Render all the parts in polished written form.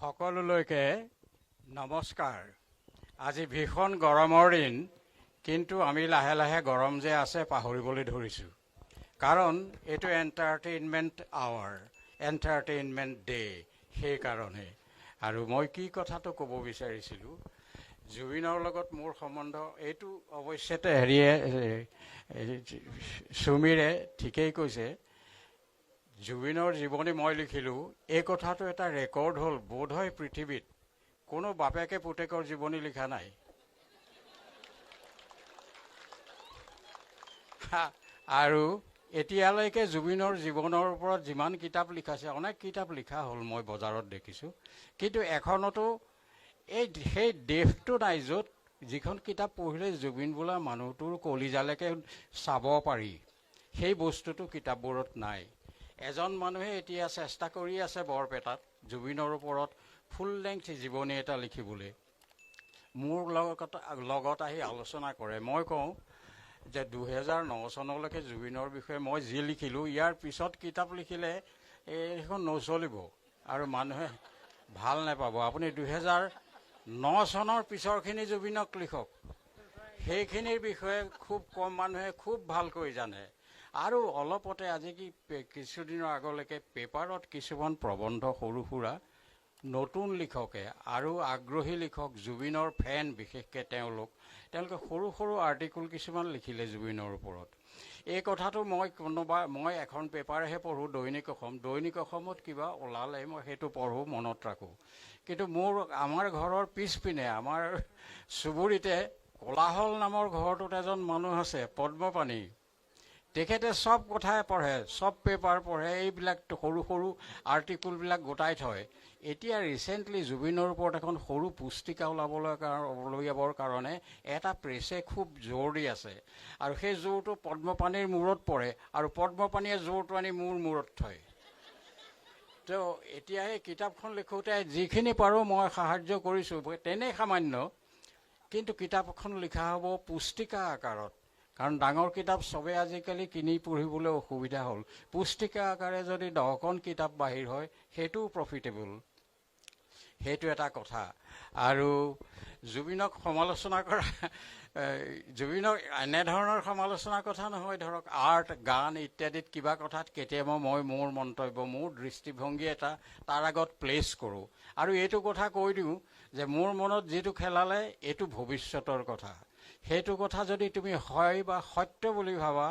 সকলোলৈকে নমস্কাৰ। আজি ভীষণ গৰমৰ দিন, কিন্তু আমি লাহে লাহে গৰম যে আছে পাহৰিবলৈ ধৰিছোঁ। কাৰণ এইটো এণ্টাৰটেইনমেণ্ট আৱাৰ, এণ্টাৰটেইনমেণ্ট ডে', সেইকাৰণে। আৰু মই কি কথাটো ক'ব বিচাৰিছিলোঁ, জুবিনৰ লগত মোৰ সম্বন্ধ এইটো অৱশ্যেতে সুমীৰে ঠিকেই কৈছে। জুবিনৰ জীৱনী মই লিখিলোঁ, এই কথাটো এটা ৰেকৰ্ড হ'ল। বোধহয় পৃথিৱীত কোনো বাপেকে পুতেকৰ জীৱনী লিখা নাই। আৰু এতিয়ালৈকে জুবিনৰ জীৱনৰ ওপৰত যিমান কিতাপ লিখাছে, অনেক কিতাপ লিখা হ'ল, মই বজাৰত দেখিছোঁ। কিন্তু এখনতো সেই দেশটো নাই য'ত যিখন কিতাপ পঢ়িলে জুবিন বোলা মানুহটোৰ কলিজালৈকে চাব পাৰি। সেই বস্তুটো কিতাপবোৰত নাই। এজন মানুহে এতিয়া চেষ্টা কৰি আছে বৰপেটাত জুবিনৰ ওপৰত ফুল লেংথ জীৱনী এটা লিখিবলৈ। মোৰ লগত আহি আলোচনা কৰে। মই কওঁ যে 2009 চনলৈকে জুবিনৰ বিষয়ে মই যি লিখিলোঁ, ইয়াৰ পিছত কিতাপ লিখিলে এইখন নচলিব আৰু মানুহে ভাল নাপাব। আপুনি 2009 চনৰ পিছৰখিনি জুবিনক লিখক, সেইখিনিৰ বিষয়ে খুব কম মানুহে খুব ভালকৈ জানে। আৰু অলপতে আজি কিছুদিনৰ আগলৈকে পেপাৰত কিছুমান প্ৰবন্ধ সৰু সুৰা নতুন লিখকে আৰু আগ্ৰহী লিখক, জুবিনৰ ফেন বিশেষকৈ তেওঁলোকে সৰু সৰু আৰ্টিকুল কিছুমান লিখিলে জুবিনৰ ওপৰত। এই কথাটো মই এখন পেপাৰহে পঢ়োঁ, দৈনিক অসমত কিবা ওলালে মই সেইটো পঢ়োঁ, মনত ৰাখোঁ। কিন্তু আমাৰ ঘৰৰ পিছপিনে আমাৰ চুবুৰীতে কোলাহল নামৰ ঘৰটোত এজন মানুহ আছে, পদ্মপাণি। তেখেতে চব কথাই পঢ়ে, চব পেপাৰ পঢ়ে, এইবিলাক সৰু সৰু আৰ্টিকুলবিলাক গোটাই থয়। এতিয়া ৰিচেণ্টলি জুবিনৰ ওপৰত এখন সৰু পুস্তিকা উলিয়াবৰ কাৰণে এটা প্ৰেছে খুব জোৰ দি আছে। আৰু সেই জোৰটো পদ্মপাণিৰ মূৰত পৰে, আৰু পদ্মপাণিয়ে জোৰটো আনি মোৰ মূৰত থয়। তো এতিয়া সেই কিতাপখন লিখোঁতে যিখিনি পাৰোঁ মই সাহাৰ্য কৰিছোঁ, তেনেই সামান্য। কিন্তু কিতাপখন লিখা হ'ব পুস্তিকা আকাৰত। কাৰণ ডাঙৰ কিতাপ চবে আজিকালি কিনি পঢ়িবলৈ অসুবিধা হ'ল। পুস্তিকা আকাৰে যদি 10খন কিতাপ বাহিৰ হয়, সেইটোও প্ৰফিটেবল। সেইটো এটা কথা। আৰু জুবিনক সমালোচনা কৰা, জুবিনক এনেধৰণৰ সমালোচনাৰ কথা নহয়, ধৰক আৰ্ট, গান ইত্যাদিত কিবা কথাত কেতিয়াবা মই মোৰ মন্তব্য, মোৰ দৃষ্টিভংগী এটা তাৰ আগত প্লেচ কৰোঁ। আৰু এইটো কথা কৈ দিওঁ যে মোৰ মনত যিটো খেলালে এইটো ভৱিষ্যতৰ কথা। সেইটো কথা যদি তুমি হয় বা সত্য বুলি ভাবা,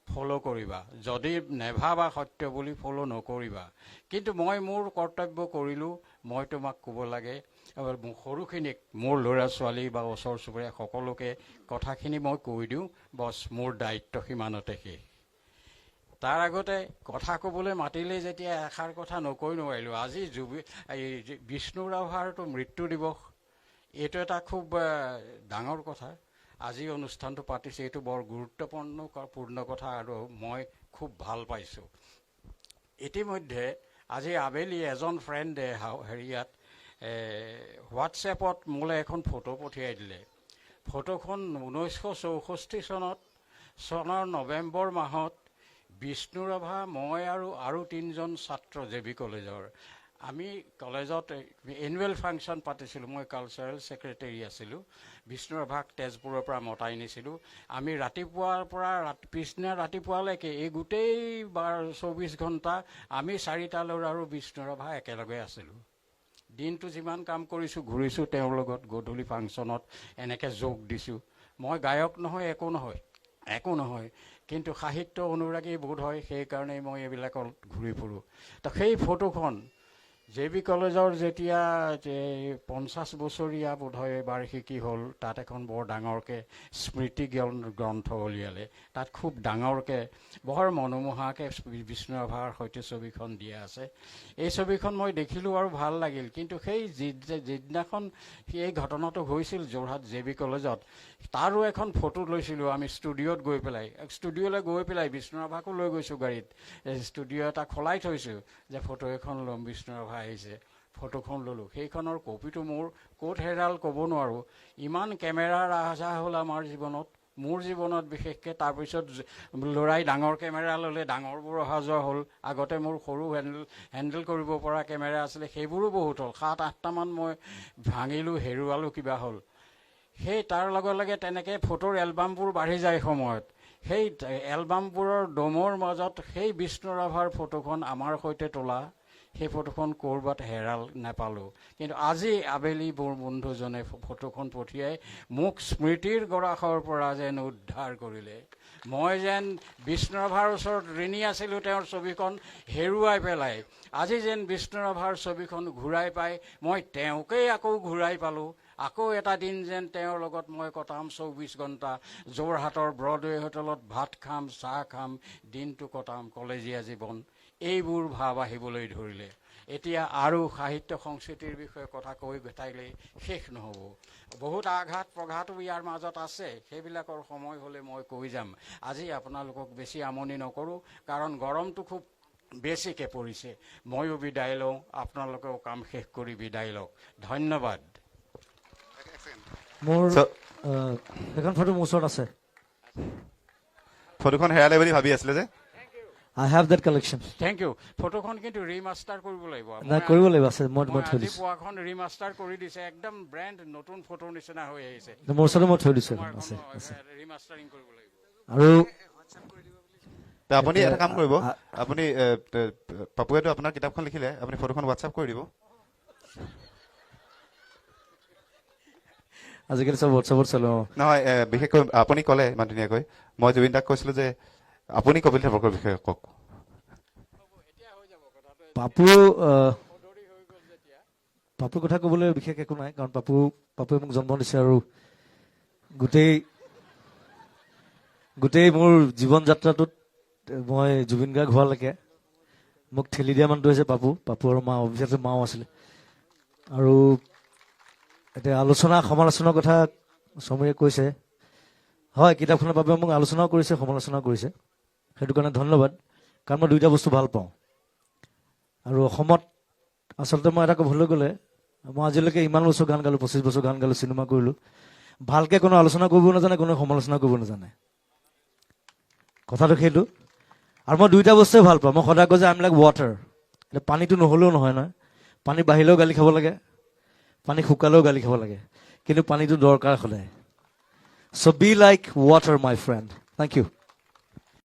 ফ'ল' কৰিবা। যদি নেভাবা সত্য বুলি, ফ'ল' নকৰিবা। কিন্তু মই মোৰ কৰ্তব্য কৰিলোঁ। মই তোমাক ক'ব লাগে, সৰুখিনিক, মোৰ ল'ৰা ছোৱালী বা ওচৰ চুবুৰীয়া সকলোকে কথাখিনি মই কৈ দিওঁ, বছ মোৰ দায়িত্ব সিমানতে শেষ। তাৰ আগতে কথা ক'বলৈ মাতিলেই যেতিয়া এষাৰ কথা নকৈ নোৱাৰিলোঁ। আজি বিষ্ণু ৰাভাৰতো মৃত্যু দিৱস, এইটো এটা খুব ডাঙৰ কথা। আজি অনুষ্ঠানটো পাতিছে, এইটো বৰ গুৰুত্বপূৰ্ণ কথা আৰু মই খুব ভাল পাইছোঁ। ইতিমধ্যে আজি আবেলি এজন ফ্ৰেণ্ডে হেৰিয়াত হোৱাটছএপত মোলৈ এখন ফটো পঠিয়াই দিলে। ফটোখন 1964 চনৰ নৱেম্বৰ মাহত বিষ্ণু ৰাভা, মই আৰু 3জন ছাত্ৰ JB কলেজৰ। আমি কলেজত এনুৱেল ফাংচন পাতিছিলোঁ। মই কালচাৰেল ছেক্ৰেটেৰী আছিলোঁ। বিষ্ণু ৰাভাক তেজপুৰৰ পৰা মতাই নিছিলোঁ। আমি ৰাতিপুৱাৰ পৰা পিছদিনা ৰাতিপুৱালৈকে এই গোটেই 24 ঘণ্টা আমি 4টা ল'ৰা আৰু বিষ্ণু ৰাভা একেলগে আছিলোঁ। দিনটো যিমান কাম কৰিছোঁ, ঘূৰিছোঁ তেওঁৰ লগত, গধূলি ফাংচনত এনেকৈ যোগ দিছোঁ। মই গায়ক নহয়, একো নহয়, কিন্তু সাহিত্য অনুৰাগী বোধ হয়, সেইকাৰণেই মই এইবিলাকত ঘূৰি ফুৰোঁ। তো সেই ফটোখন JB কলেজৰ যেতিয়া 50 বছৰীয়া বোধহয় বাৰ্ষিকী হ'ল, তাত এখন বৰ ডাঙৰকৈ স্মৃতি গ্ৰন্থ উলিয়ালে। তাত খুব ডাঙৰকৈ বৰ মনোমোহাকৈ বিষ্ণু ৰাভাৰ সৈতে ছবিখন দিয়া আছে। এই ছবিখন মই দেখিলোঁ আৰু ভাল লাগিল। কিন্তু সেই যিদিনাখন এই ঘটনাটো হৈছিল যোৰহাট JB কলেজত, তাৰো এখন ফটো লৈছিলোঁ আমি ষ্টুডিঅ'লৈ গৈ পেলাই বিষ্ণু ৰাভাকো লৈ গৈছোঁ গাড়ীত। ষ্টুডিঅ' এটা খোলাই থৈছোঁ যে ফটো এখন ল'ম, বিষ্ণু ৰাভা আহিছে, ফটোখন ল'লোঁ। সেইখনৰ কপিটো মোৰ ক'ত হেৰাল ক'ব নোৱাৰোঁ। ইমান কেমেৰাৰ আহ যাহ হ'ল আমাৰ জীৱনত, মোৰ জীৱনত বিশেষকৈ তাৰপিছত ল'ৰাই ডাঙৰ কেমেৰা ল'লে, ডাঙৰবোৰ অহা যোৱা হ'ল। আগতে মোৰ সৰু হেণ্ডেল কৰিব পৰা কেমেৰা আছিলে, সেইবোৰো বহুত হ'ল। 7-8টামান মই ভাঙিলোঁ, হেৰুৱালোঁ, কিবা হ'ল। সেই তাৰ লগে লগে তেনেকৈ ফটোৰ এলবামবোৰ বাঢ়ি যায় সময়ত। সেই এলবামবোৰৰ দমৰ মাজত সেই বিষ্ণু ৰাভাৰ ফটোখন আমাৰ সৈতে তোলা, সেই ফটোখন ক'ৰবাত হেৰাল নাপালোঁ। কিন্তু আজি আবেলি মোৰ বন্ধুজনে ফটোখন পঠিয়াই মোক স্মৃতিৰ গৰাখৰ পৰা যেন উদ্ধাৰ কৰিলে। মই যেন বিষ্ণু ৰাভাৰ ওচৰত ঋণী আছিলোঁ তেওঁৰ ছবিখন হেৰুৱাই পেলাই। আজি যেন বিষ্ণু ৰাভাৰ ছবিখন ঘূৰাই পাই মই তেওঁকেই আকৌ ঘূৰাই পালোঁ। আকৌ এটা দিন যেন তেওঁৰ লগত মই কটাম 24 ঘণ্টা। যোৰহাটৰ ব্ৰডৱে হোটেলত ভাত খাম, চাহ খাম, দিনটো কটাম কলেজীয়া জীৱন। এইবোৰ ভাৱ আহিবলৈ ধৰিলে। এতিয়া আৰু সাহিত্য সংস্কৃতিৰ বিষয়ে কথা কৈ থাকিলেই শেষ নহ'ব। বহুত আঘাত প্ৰঘাতো ইয়াৰ মাজত আছে, সেইবিলাকৰ সময় হ'লে মই কৈ যাম। আজি আপোনালোকক বেছি আমনি নকৰোঁ, কাৰণ গৰমটো খুব বেছিকৈ পৰিছে। ময়ো বিদায় লওঁ, আপোনালোকেও কাম শেষ কৰি বিদায় লওক। ধন্যবাদ। মোৰ এখন ফটো মোৰ ওচৰত আছে। ফটোখন হেৰালে বুলি ভাবি আছিলে যে। I have that collection. Thank you. ফটোখন কিন্তু ৰিমাষ্টাৰ কৰিব লাগিব। নাই, কৰিব লাগিব, আছে মই থৈ আজি দিছোঁ। পোৱাখন ৰিমাষ্টাৰ কৰি দিছে, একদম ব্ৰেণ্ড নতুন ফটোৰ নিচিনা হৈ আহিছে। মোৰ ওচৰতে মই থৈ দিছোঁ, আছে। ৰিমাষ্টাৰিং কৰিব লাগিব। আৰু আপুনি এটা কাম কৰিব, আপুনি পাপুৱেতো আপোনাৰ কিতাপখন লিখিলে, আপুনি ফটোখন হোৱাটছআপ কৰি দিব। আজিকালি চব হোৱাটছআপত চলো। নহয়, বিশেষকৈ আপুনি ক'লে ইমান ধুনীয়াকৈ, মই জুবিন দাক কৈছিলোঁ যে আপুনি কপিল দেৱকৰ বিষয়ে কওক। পাপুৰ কথা ক'বলৈ বিশেষ একো নাই, কাৰণ পাপুৱে মোক জন্ম দিছে আৰু গোটেই মোৰ জীৱন যাত্ৰাটোত মই জুবিন গাৰ্গ হোৱালৈকে মোক ঠেলি দিয়া মানুহটো হৈছে পাপু আৰু মা, অভিজাত মাও আছিলে। আৰু এতিয়া সমালোচনাৰ কথা সমীৰে কৈছে, হয়, কিতাপখনৰ বাবে মোক আলোচনাও কৰিছে, সমালোচনাও কৰিছে। সেইটো কাৰণে ধন্যবাদ, কাৰণ মই দুইটা বস্তু ভাল পাওঁ। আৰু অসমত আচলতে মই এটা ক'বলৈ গ'লে, মই আজিলৈকে ইমান বছৰ গান গালোঁ, 25 বছৰ গান গালোঁ, চিনেমা কৰিলোঁ, ভালকৈ কোনো আলোচনা কৰিব নাজানে, কোনো সমালোচনা কৰিব নাজানে। কথাটো সেইটো। আৰু মই দুইটা বস্তুৱে ভাল পাওঁ। মই সদায় কওঁ যে আই এম লাইক ৱাটাৰ। পানীটো নহ'লেও নহয়, পানী বাঢ়িলেও গালি খাব লাগে, পানী শুকালেও গালি খাব লাগে, কিন্তু পানীটো দৰকাৰ সদায়। So' be like water my friend. Thank U.